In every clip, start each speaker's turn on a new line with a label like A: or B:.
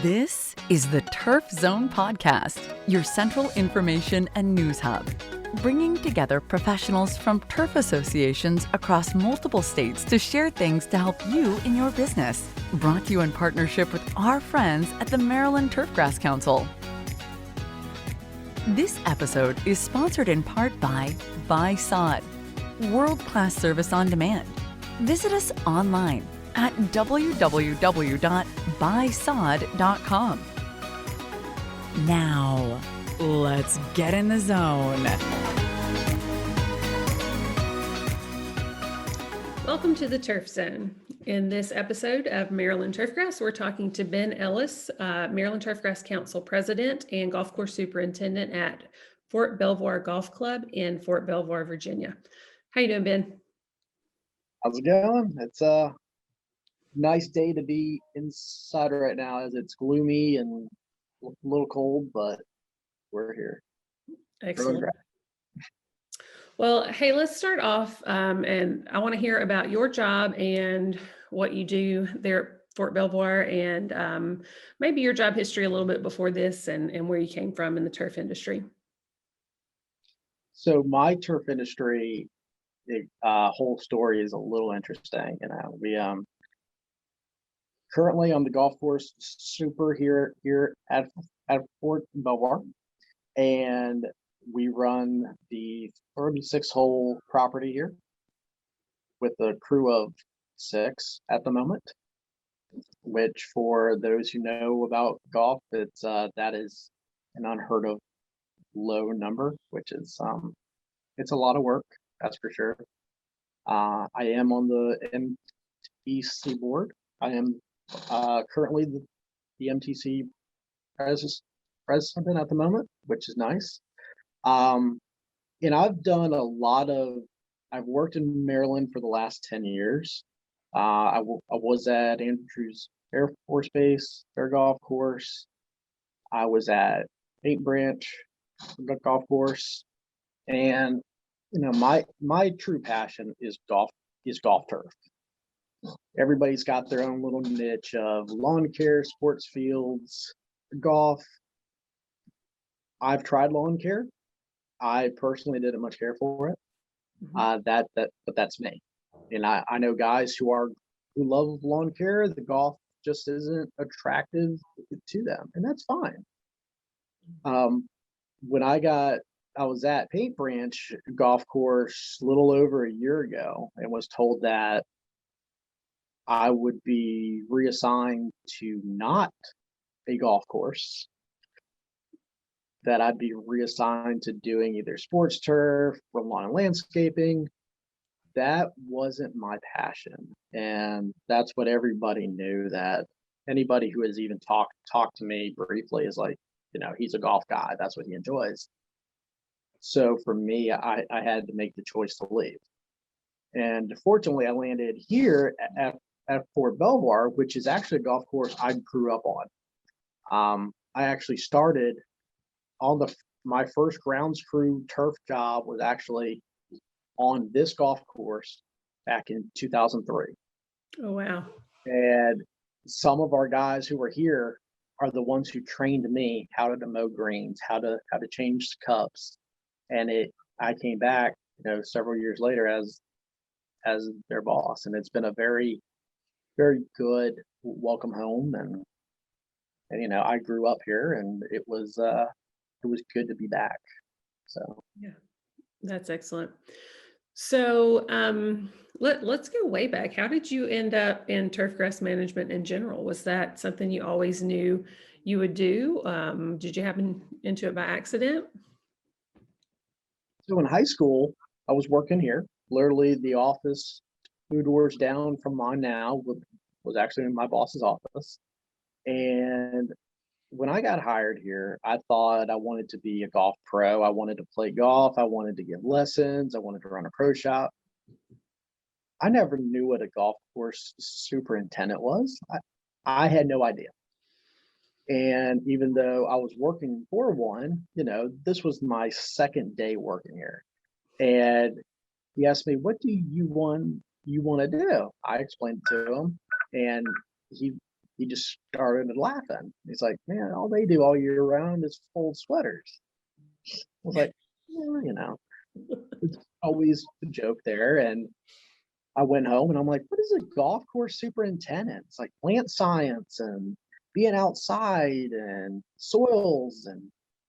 A: This is the Turf Zone Podcast, your central information and news hub, bringing together professionals from turf associations across multiple states to share things to help you in your business. Brought to you in partnership with our friends at the Maryland Turfgrass Council. This episode is sponsored in part by Sod, world-class service on demand. Visit us online at www.buysod.com. Now, let's get in the zone.
B: Welcome to the Turf Zone. In this episode of Maryland Turfgrass, we're talking to Ben Ellis, Maryland Turfgrass Council President and Golf Course Superintendent at Fort Belvoir Golf Club in Fort Belvoir, Virginia. How you doing, Ben?
C: How's it going? It's a nice day to be inside right now as it's gloomy and a little cold, but we're here.
B: Excellent. Well, hey, let's start off, and I want to hear about your job and what you do there at Fort Belvoir, and maybe your job history a little bit before this, and where you came from in the turf industry.
C: So my turf industry, whole story is a little interesting. We currently on the golf course super here at Fort Belvoir, and we run the 36-hole property here with a crew of 6 at the moment, which for those who know about golf, that is an unheard of low number, which is it's a lot of work, that's for sure. I am on the MTCC board. I am currently the MTC president at the moment, which is nice. And I've done I've worked in Maryland for the last 10 years. I was at Andrews Air Force Base, their golf course. I was at Paint Branch golf course. And, my true passion is golf turf. Everybody's got their own little niche of lawn care, sports fields, golf. I've tried lawn care. I personally didn't much care for it. But that's me. And I know guys who love lawn care. The golf just isn't attractive to them, and that's fine. When I was at Paint Branch golf course a little over a year ago and was told that I would be reassigned to not a golf course, that I'd be reassigned to doing either sports turf or lawn and landscaping. That wasn't my passion. And that's what everybody knew. That anybody who has even talked to me briefly is like, he's a golf guy. That's what he enjoys. So for me, I had to make the choice to leave. And fortunately, I landed here at Fort Belvoir, which is actually a golf course I grew up on. I actually started my first grounds crew turf job was actually on this golf course back in 2003.
B: Oh, wow.
C: And some of our guys who were here are the ones who trained me how to mow greens, how to change cups. And I came back, several years later as their boss. And it's been a very, very good welcome home. And I grew up here, and it was good to be back. So
B: yeah, that's excellent. So let's go way back. How did you end up in turfgrass management in general? Was that something you always knew you would do? Did you happen into it by accident?
C: So in high school, I was working here. Literally, the office 2 doors down from mine now was actually in my boss's office. And when I got hired here, I thought I wanted to be a golf pro. I wanted to play golf. I wanted to give lessons. I wanted to run a pro shop. I never knew what a golf course superintendent was. I had no idea. And even though I was working for one, this was my second day working here. And he asked me, "What do you want to do?" I explained it to him, and he he just started laughing. He's like, man, all they do all year round is fold sweaters. I was like, well, it's always a joke there. And I went home and I'm like, what is a golf course superintendent? It's like plant science and being outside and soils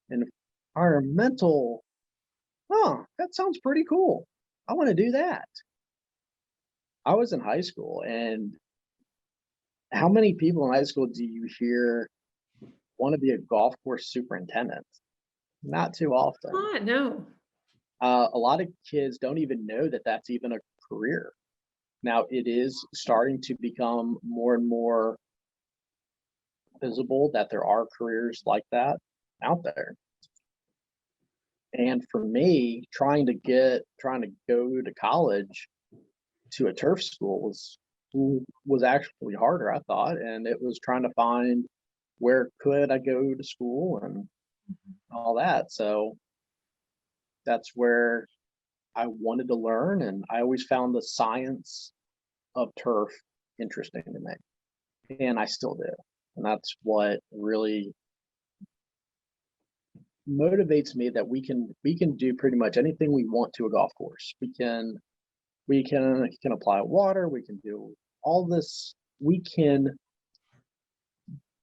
C: and environmental. Oh, that sounds pretty cool. I want to do that. I was in high school, and how many people in high school do you hear want to be a golf course superintendent? Not too often.
B: No.
C: A lot of kids don't even know that that's even a career. Now, it is starting to become more and more visible that there are careers like that out there. And for me, trying to go to college to a turf school was actually harder, I thought, and it was trying to find where could I go to school and all that. So that's where I wanted to learn, and I always found the science of turf interesting to me, and I still do. And that's what really motivates me, that we can do pretty much anything we want to a golf course. We can apply water, we can do all this, we can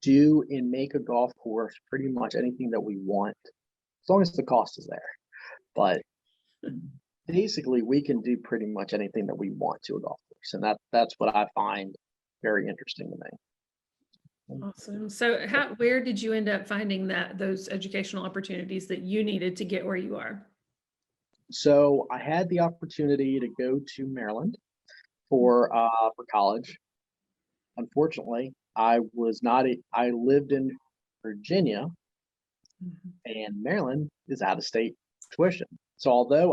C: do and make a golf course pretty much anything that we want, as long as the cost is there. But basically, we can do pretty much anything that we want to a golf course, and that's what I find very interesting to me.
B: Awesome. So where did you end up finding those educational opportunities that you needed to get where you are?
C: So I had the opportunity to go to Maryland for college. Unfortunately, I lived in Virginia, and Maryland is out of state tuition. So although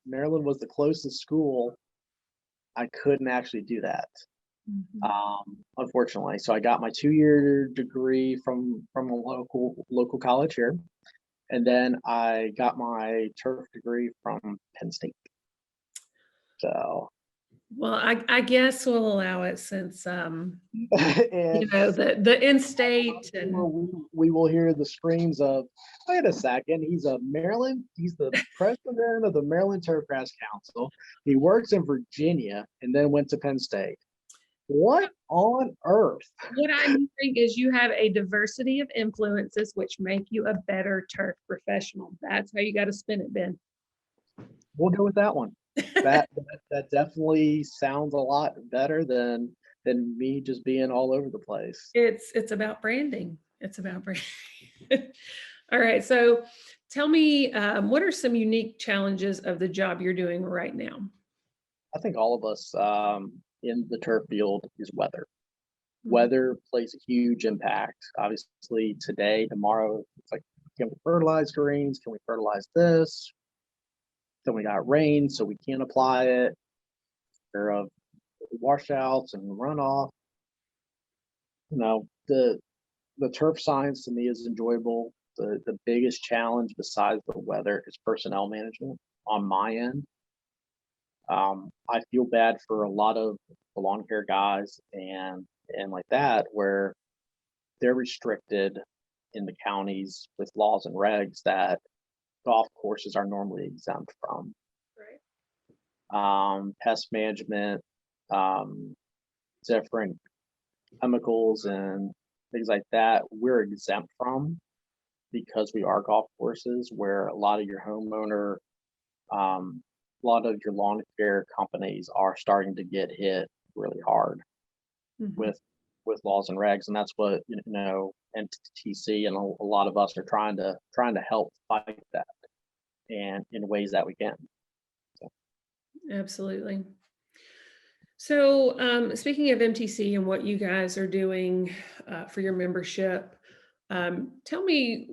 C: Maryland was the closest school, I couldn't actually do that. Unfortunately. So I got my 2-year degree from a local college here. And then I got my turf degree from Penn State. So,
B: well, I guess we'll allow it, since
C: and
B: the in-state, and
C: we will hear the screams of, wait a second, he's the president of the Maryland Turfgrass Council. He works in Virginia and then went to Penn State. What on earth?
B: What I'm hearing is you have a diversity of influences which make you a better turf professional. That's how you got to spin it, Ben.
C: We'll go with that one. That definitely sounds a lot better than me just being all over the place.
B: It's about branding. It's about branding. All right. So tell me, what are some unique challenges of the job you're doing right now?
C: I think all of us in the turf field is weather. Weather plays a huge impact. Obviously, today, tomorrow, it's like, can we fertilize greens? Can we fertilize this? Then we got rain, so we can't apply it. There are washouts and runoff. The turf science to me is enjoyable. The biggest challenge besides the weather is personnel management on my end. I feel bad for a lot of the lawn care guys and like that, where they're restricted in the counties with laws and regs that golf courses are normally exempt from. Right. Pest management, different chemicals and things like that, we're exempt from, because we are golf courses, where a lot of your homeowner, a lot of your lawn care companies are starting to get hit really hard with laws and regs, and that's what MTCC and a lot of us are trying to help fight that, and in ways that we can. So.
B: Absolutely. So speaking of MTC and what you guys are doing for your membership, tell me,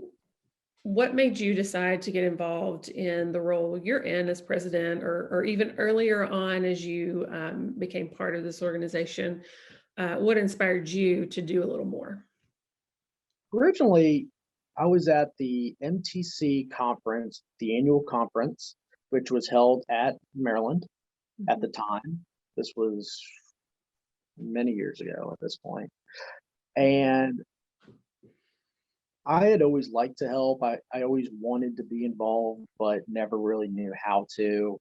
B: what made you decide to get involved in the role you're in as president, or even earlier on as you became part of this organization? What inspired you to do a little more?
C: Originally, I was at the MTC conference, the annual conference, which was held at Maryland at the time. This was many years ago at this point. And I had always liked to help. I always wanted to be involved, but never really knew how to.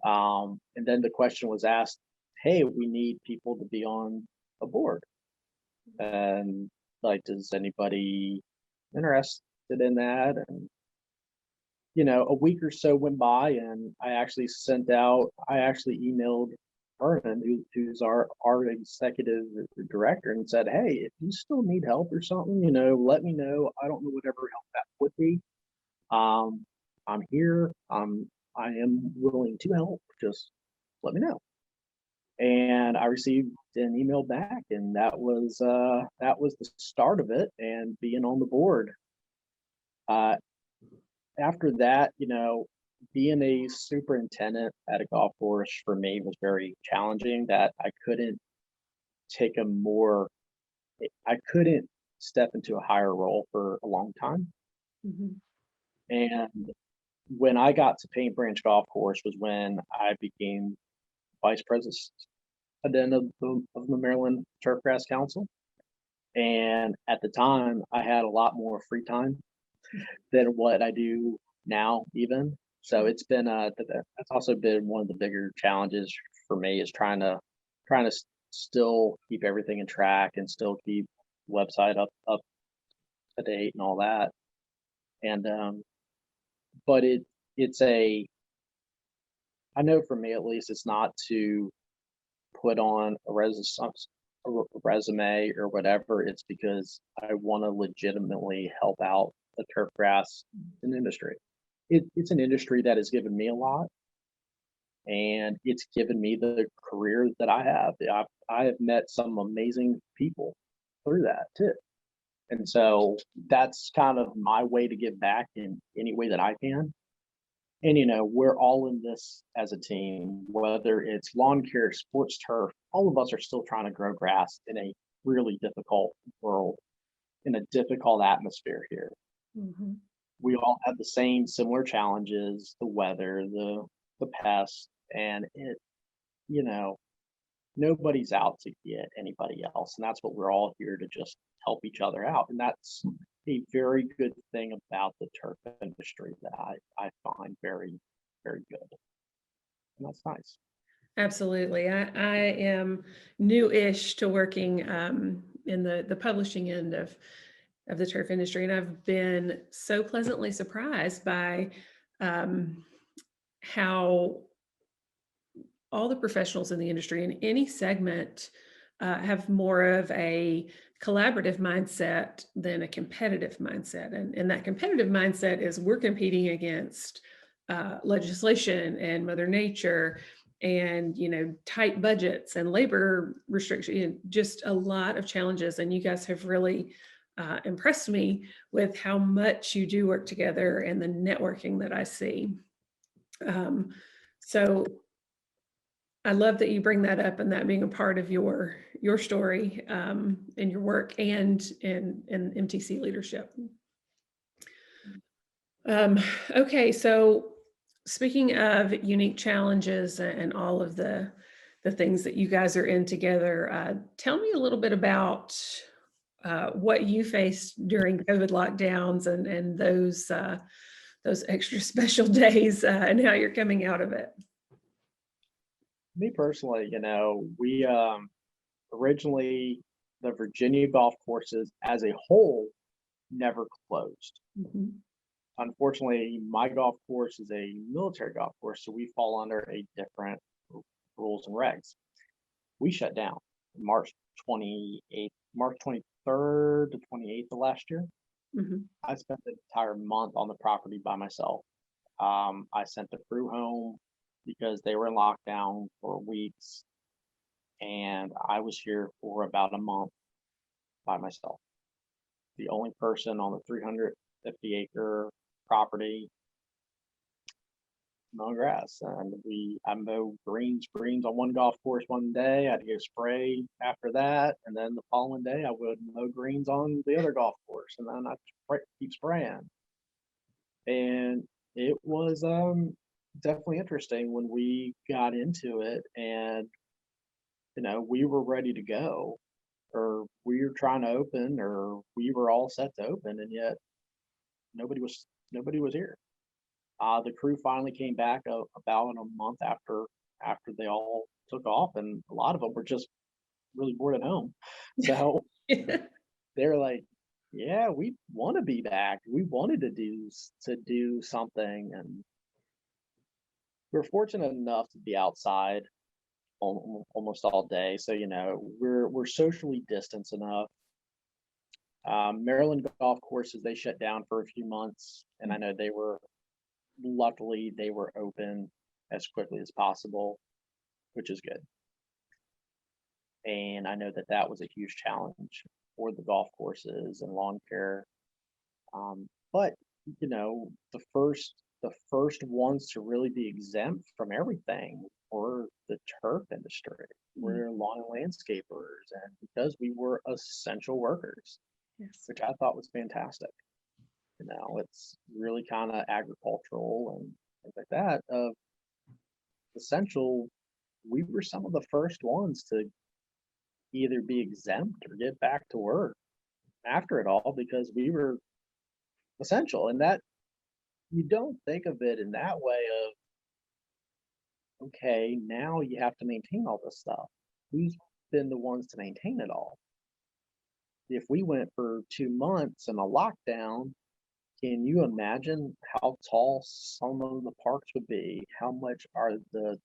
C: And then the question was asked, hey, we need people to be on a board. And like, does anybody interested in that? And a week or so went by, and I actually emailed Vernon, who's our executive director, and said, hey, if you still need help or something, let me know. I don't know whatever help that would be. I'm here. I am willing to help. Just let me know. And I received an email back, and that was the start of it, and being on the board. After that, being a superintendent at a golf course for me was very challenging. That I couldn't step into a higher role for a long time.
B: Mhm.
C: And when I got to Paint Branch Golf Course was when I became vice president of the Maryland Turfgrass Council. And at the time, I had a lot more free time than what I do now, even. So it's been that's also been one of the bigger challenges for me, is trying to still keep everything in track and still keep website up to date and all that. And but I know for me at least, it's not to put on a resume or whatever. It's because I want to legitimately help out the turfgrass industry. It's an industry that has given me a lot, and it's given me the career that I have. I have met some amazing people through that too. And so that's kind of my way to give back in any way that I can. And we're all in this as a team, whether it's lawn care, sports turf, all of us are still trying to grow grass in a really difficult world, in a difficult atmosphere here.
B: Mhm.
C: We all have the same similar challenges, the weather, the pests, and nobody's out to get anybody else. And that's what we're all here to just help each other out. And that's a very good thing about the turf industry that I find very, very good. And that's nice.
B: Absolutely. I am new-ish to working in the publishing end of the turf industry, and I've been so pleasantly surprised by how all the professionals in the industry in any segment have more of a collaborative mindset than a competitive mindset. And that competitive mindset is we're competing against legislation and Mother Nature and tight budgets and labor restrictions, just a lot of challenges. And you guys have really impressed me with how much you do work together and the networking that I see. So I love that you bring that up, and that being a part of your story and your work and in MTC leadership. Okay, so speaking of unique challenges and all of the things that you guys are in together, tell me a little bit about what you faced during COVID lockdowns and those extra special days and how you're coming out of it.
C: Me personally, we originally, the Virginia golf courses as a whole never closed.
B: Mm-hmm.
C: Unfortunately, my golf course is a military golf course, so we fall under a different rules and regs. We shut down March 23rd to 28th of last year.
B: Mm-hmm.
C: I spent the entire month on the property by myself. I sent the crew home because they were in lockdown for weeks, and I was here for about a month by myself. The only person on the 350-acre property mowing grass. And I mow greens on one golf course one day. I had to go spray after that, and then the following day I would mow greens on the other golf course, and then I keep spraying. And it was definitely interesting when we got into it, and we were ready to go, or we were trying to open, or we were all set to open, and yet nobody was here. The crew finally came back about a month after they all took off, and a lot of them were just really bored at home. So they're like, yeah, we want to be back. We wanted to do something, and we're fortunate enough to be outside almost all day. So, we're socially distanced enough. Maryland golf courses, they shut down for a few months, and I know luckily they were open as quickly as possible, which is good. And I know that was a huge challenge for the golf courses and lawn care. But the first ones to really be exempt from everything were the turf industry. We're lawn and landscapers, and because we were essential workers,
B: Yes.
C: which I thought was fantastic. It's really kind of agricultural and things like that. Essential, we were some of the first ones to either be exempt or get back to work after it all, because we were essential. And that, you don't think of it in that way of, okay, now you have to maintain all this stuff. Who's been the ones to maintain it all? If we went for 2 months in a lockdown, can you imagine how tall some of the parks would be? How much are the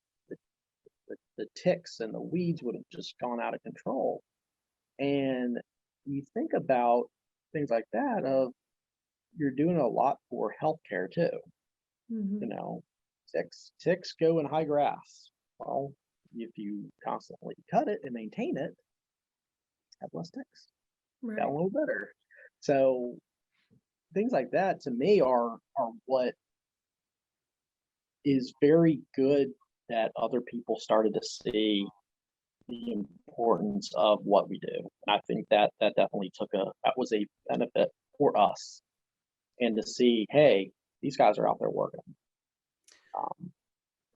C: ticks and the weeds would have just gone out of control? And you think about things like that of, you're doing a lot for healthcare too. Ticks go in high grass. Well, if you constantly cut it and maintain it, have less ticks.
B: Right.
C: Got a little better. So things like that to me are what is very good, that other people started to see the importance of what we do. And I think that definitely that was a benefit for us, and to see, hey, these guys are out there working.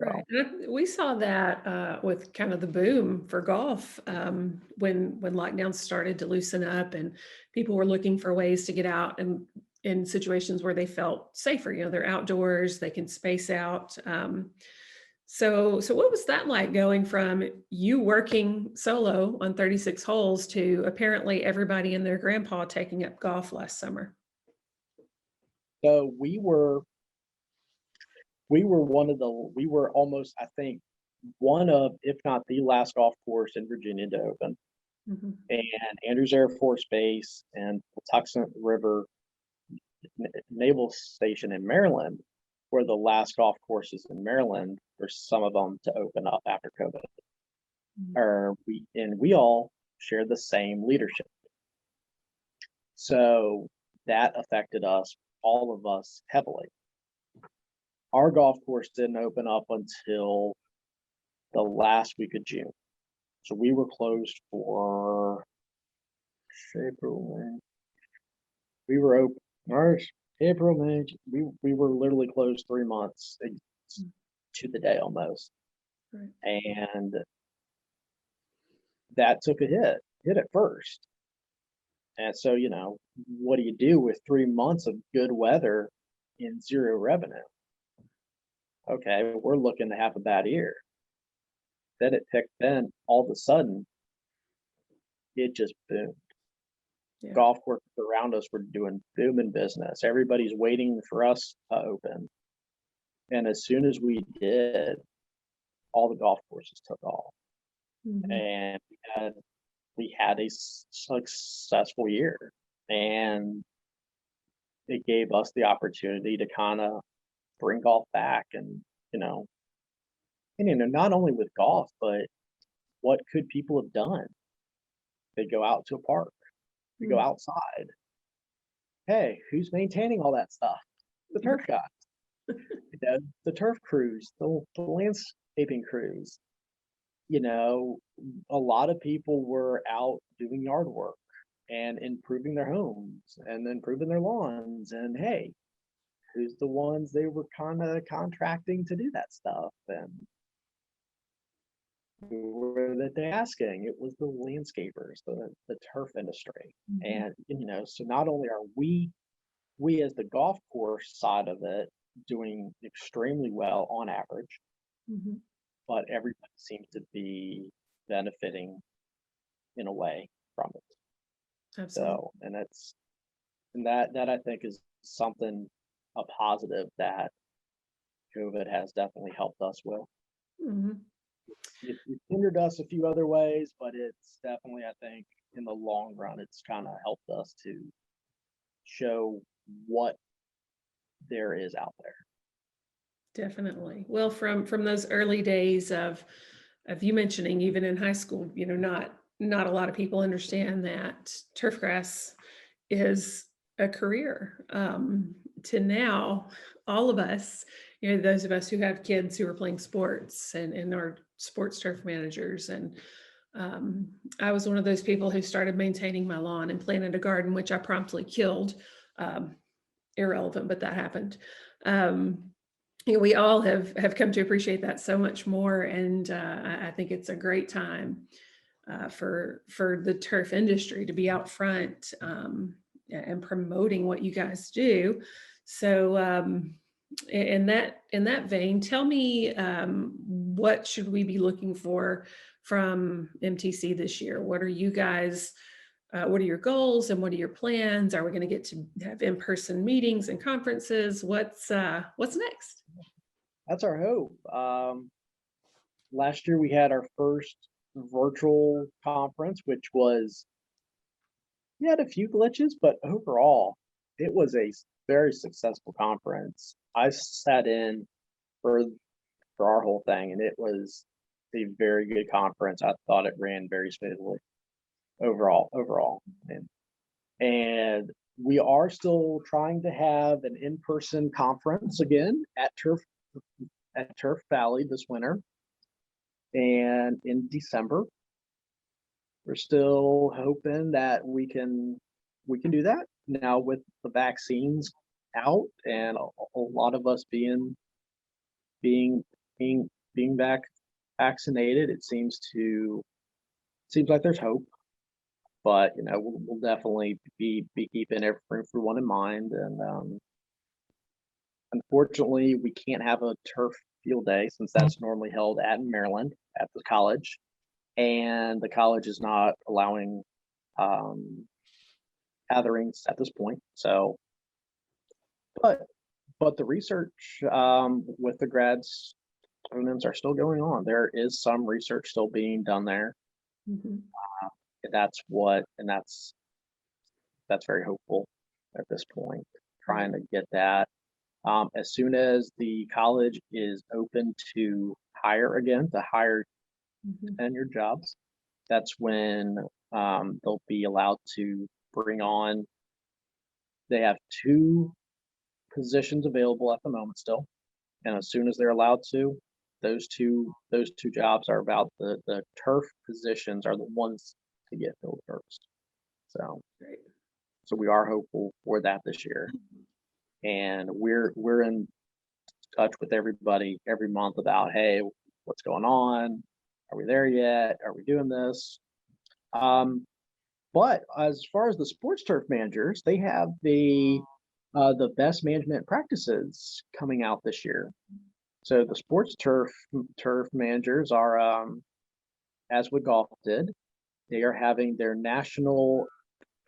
B: Right. We saw that with kind of the boom for golf when lockdowns started to loosen up and people were looking for ways to get out and in situations where they felt safer. They're outdoors, they can space out. So what was that like, going from you working solo on 36 holes to apparently everybody and their grandpa taking up golf last summer?
C: So we were almost, I think, one of, if not the last golf course in Virginia to open. And Andrews Air Force Base and Patuxent River Naval Station in Maryland were the last golf courses in Maryland for some of them to open up after COVID. We all share the same leadership. So that affected all of us heavily. Our golf course didn't open up until the last week of June. So we were closed for April, May. We were open March, April, May. We were literally closed 3 months to the day almost.
B: Right.
C: And that took a hit at first. And so, what do you do with 3 months of good weather and zero revenue? Okay, we're looking to have a bad year. Then all of a sudden, it just boomed.
B: Yeah.
C: Golf courses around us were doing booming business. Everybody's waiting for us to open. And as soon as we did, all the golf courses took off. And we had a successful year. And it gave us the opportunity to kind of bring golf back, and not only with golf, but what could people have done? They go out to a park, they go outside. Hey, who's maintaining all that stuff? The turf guys, the turf crews, the landscaping crews. A lot of people were out doing yard work and improving their homes and improving their lawns. And hey, who's the ones they were kind of contracting to do that stuff? And who were they asking? It was the landscapers, the turf industry.
B: Mhm.
C: And, so not only are we as the golf course side of it doing extremely well on average,
B: Mhm.
C: but everybody seems to be benefiting in a way from it.
B: Absolutely.
C: So, and that I think is something, a positive that COVID has definitely helped us with.
B: Mhm.
C: It hindered us a few other ways, but it's definitely, I think, in the long run, it's kind of helped us to show what there is out there.
B: Definitely. Well, from those early days of you mentioning, even in high school, not a lot of people understand that turfgrass is a career. To now, all of us, those of us who have kids who are playing sports and are sports turf managers, and I was one of those people who started maintaining my lawn and planted a garden, which I promptly killed. Um, Irrelevant, but that happened. Um, we all have come to appreciate that so much more, and I think it's a great time for the turf industry to be out front and promoting what you guys do. So, in that vein, tell me, what should we be looking for from MTC this year? What are you guys? What are your goals and what are your plans? Are we going to get to have in-person meetings and conferences? What's next?
C: That's our hope. Last year we had our first virtual conference, which was, we had a few glitches, but overall it was a very successful conference. I sat in for our whole thing, and it was a very good conference. I thought it ran very smoothly overall. And we are still trying to have an in-person conference again at Turf Valley this winter. And in December, we're still hoping that we can do that now with the vaccines out and a lot of us being being being vaccinated. It seems like there's hope, but we'll definitely be keeping everyone in mind. And unfortunately, we can't have a turf field day since that's normally held at Maryland at the college, and the college is not allowing um, gatherings at this point. So, but the research with the grad students are still going on. There is some research still being done there.
B: Mhm.
C: That's very hopeful at this point. Trying to get that. As soon as the college is open to hire again, to hire
B: Mhm.
C: tenured jobs, that's when they'll be allowed to bring on. They have two positions available at the moment still, and as soon as they're allowed to, those two jobs are about the turf positions are the ones to get filled first. So
B: Great.
C: we are hopeful for that this year, and we're in touch with everybody every month about, hey, what's going on? Are we there yet? Are we doing this? But as far as the sports turf managers, they have the best management practices coming out this year. So the sports turf managers are, as what golf did, they are having their national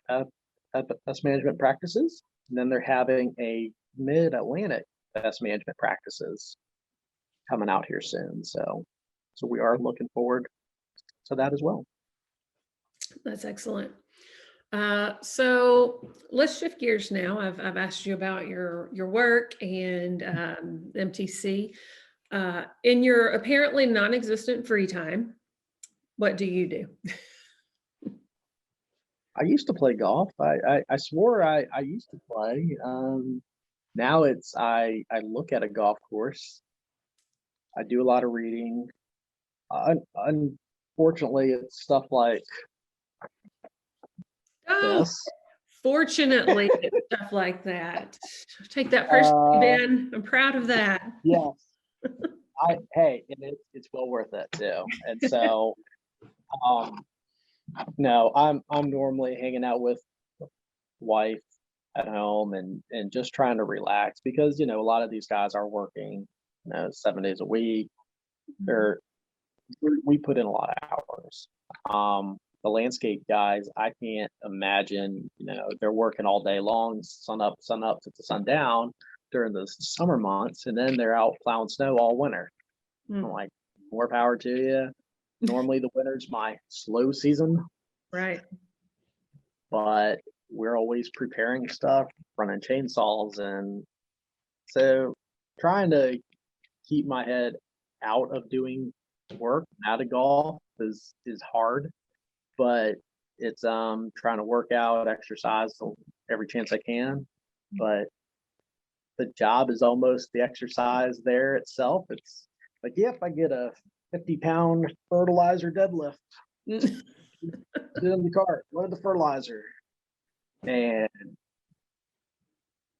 C: uh, best management practices, and then they're having a mid-Atlantic best management practices coming out here soon. So we are looking forward to that as well.
B: That's excellent. So let's shift gears now. I've asked you about your work and MTC. In your apparently non-existent free time, what do you do?
C: I used to play golf. I swore I used to play. Now I look at a golf course. I do a lot of reading. Unfortunately, it's stuff like
B: Oh,
C: this.
B: fortunately, it's stuff like that. Take that personally,
C: Uh,
B: Ben. I'm proud of that.
C: yes, Hey, and it's well worth it too. And so, no, I'm normally hanging out with wife at home and just trying to relax because, a lot of these guys are working, 7 days a week. They're we put in a lot of hours. The landscape guys, I can't imagine, they're working all day long, sun up to the sun down during the summer months, and then they're out plowing snow all winter. I'm like, more power to you. Normally the winter's my slow season,
B: Right.
C: but we're always preparing stuff, running chainsaws, and so trying to keep my head out of doing work, out of golf is hard, but it's trying to work out, exercise every chance I can. But the job is almost the exercise there itself. It's like, if I get a 50-pound fertilizer deadlift, get in the cart, load the fertilizer. And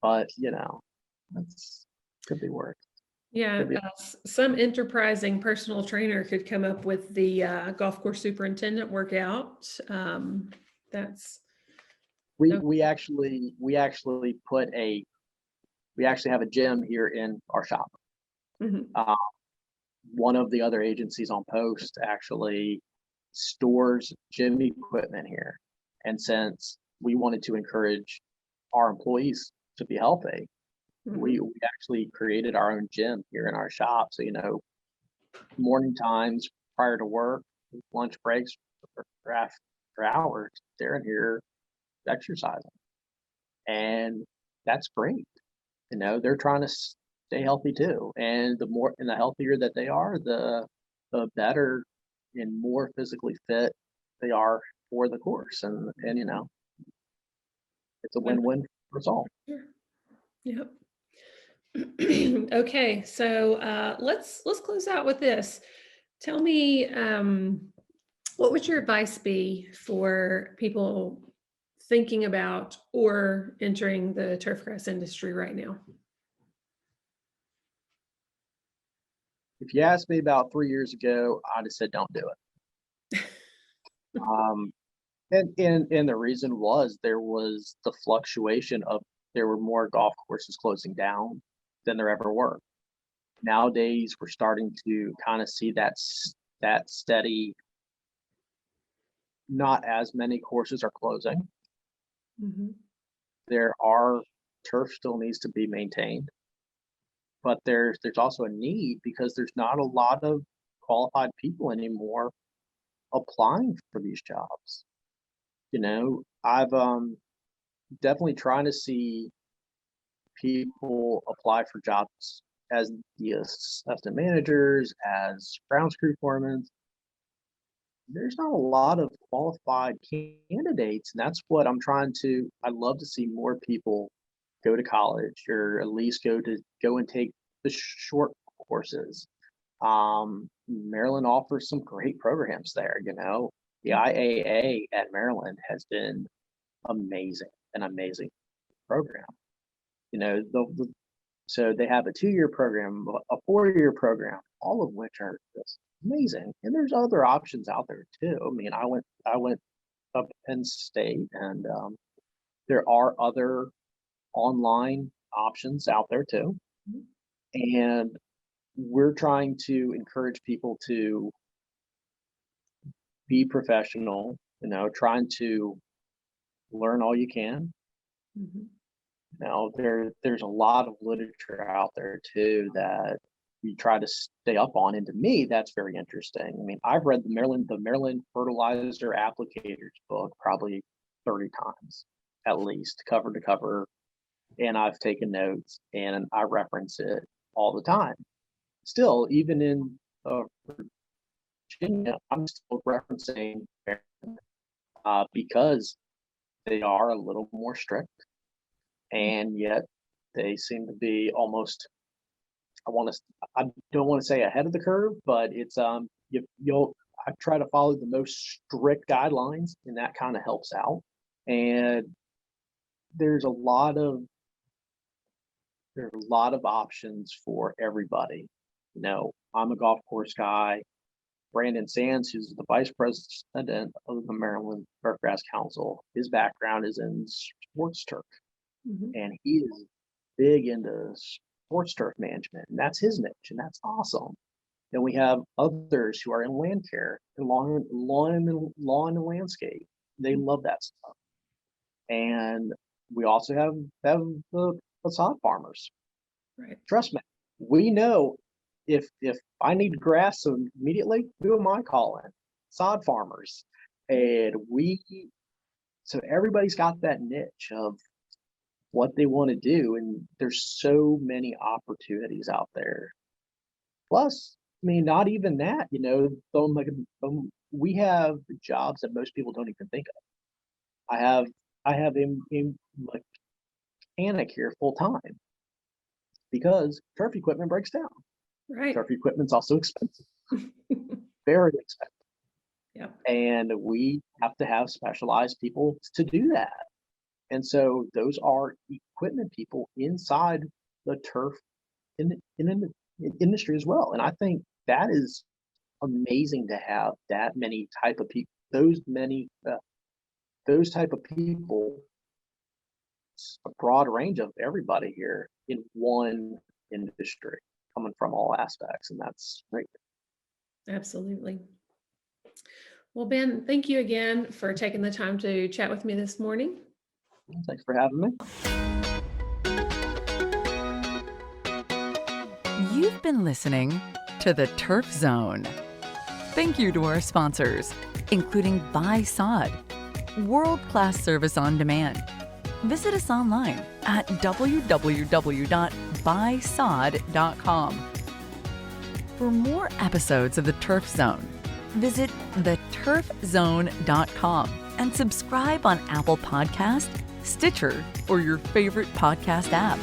C: but that's could be work.
B: Yeah, some enterprising personal trainer could come up with the golf course superintendent workout. That's
C: we actually have a gym here in our shop. One of the other agencies on post actually stores gym equipment here, and since we wanted to encourage our employees to be healthy, we actually created our own gym here in our shop. So, morning times prior to work, lunch breaks, or after hours, they're in here exercising. And that's great. They're trying to stay healthy too. And the healthier that they are, the better and more physically fit they are for the course. And it's a win-win for us all.
B: Yep. Okay, so let's close out with this. Tell me, what would your advice be for people thinking about or entering the turfgrass industry right now?
C: If you asked me about 3 years ago, I'd have said, don't do it. And the reason was there was the fluctuation of there were more golf courses closing down than there ever were. Nowadays, we're starting to kind of see that steady, not as many courses are closing. There are turf still needs to be maintained, but there's also a need because there's not a lot of qualified people anymore applying for these jobs. I've definitely trying to see people apply for jobs as the assistant managers, as grounds crew foremen. There's not a lot of qualified candidates, and that's what I'd love to see more people go to college, or at least go and take the short courses. Maryland offers some great programs there. The IAA at Maryland has been an amazing program. So they have a 2-year program, a 4-year program, all of which are just amazing. And there's other options out there too. I mean, I went up Penn State, and there are other online options out there too. And we're trying to encourage people to be professional, trying to learn all you can. Now there's a lot of literature out there too that we try to stay up on, and to me that's very interesting. I mean, I've read the Maryland Fertilizer Applicators book probably 30 times at least, cover to cover, and I've taken notes and I reference it all the time. Still, even in Virginia, I'm still referencing because they are a little more strict, and yet they seem to be almost, I don't want to say ahead of the curve, but it's I try to follow the most strict guidelines, and that kind of helps out. And there's a lot of options for everybody. I'm a golf course guy. Brandon Sands, who's the vice president of the Maryland Turfgrass Council, his background is in sports turf, and he is big into sports turf management, and that's his niche, and that's awesome. Then we have others who are in land care and lawn and landscape. They love that stuff. And we also have the facade farmers.
B: Right.
C: Trust me, we know if I need grass immediately, who am I calling? Sod farmers. And so everybody's got that niche of what they want to do, and there's so many opportunities out there. Plus, I mean, not even that, we have jobs that most people don't even think of. I have a mechanic here full time because turf equipment breaks down.
B: Right.
C: Turf equipment's also expensive, very expensive.
B: Yeah. And
C: we have to have specialized people to do that. And so those are equipment people inside the turf industry as well. And I think that is amazing to have that many type of people, those type of people, a broad range of everybody here in one industry, coming from all aspects, and that's great.
B: Absolutely. Well, Ben, thank you again for taking the time to chat with me this morning.
C: Thanks for having me.
A: You've been listening to the Turf Zone. Thank you to our sponsors, including Buy Sod, world-class service on demand. Visit us online at www.buysod.com. For more episodes of the Turf Zone, visit theturfzone.com and subscribe on Apple Podcast, Stitcher, or your favorite podcast app.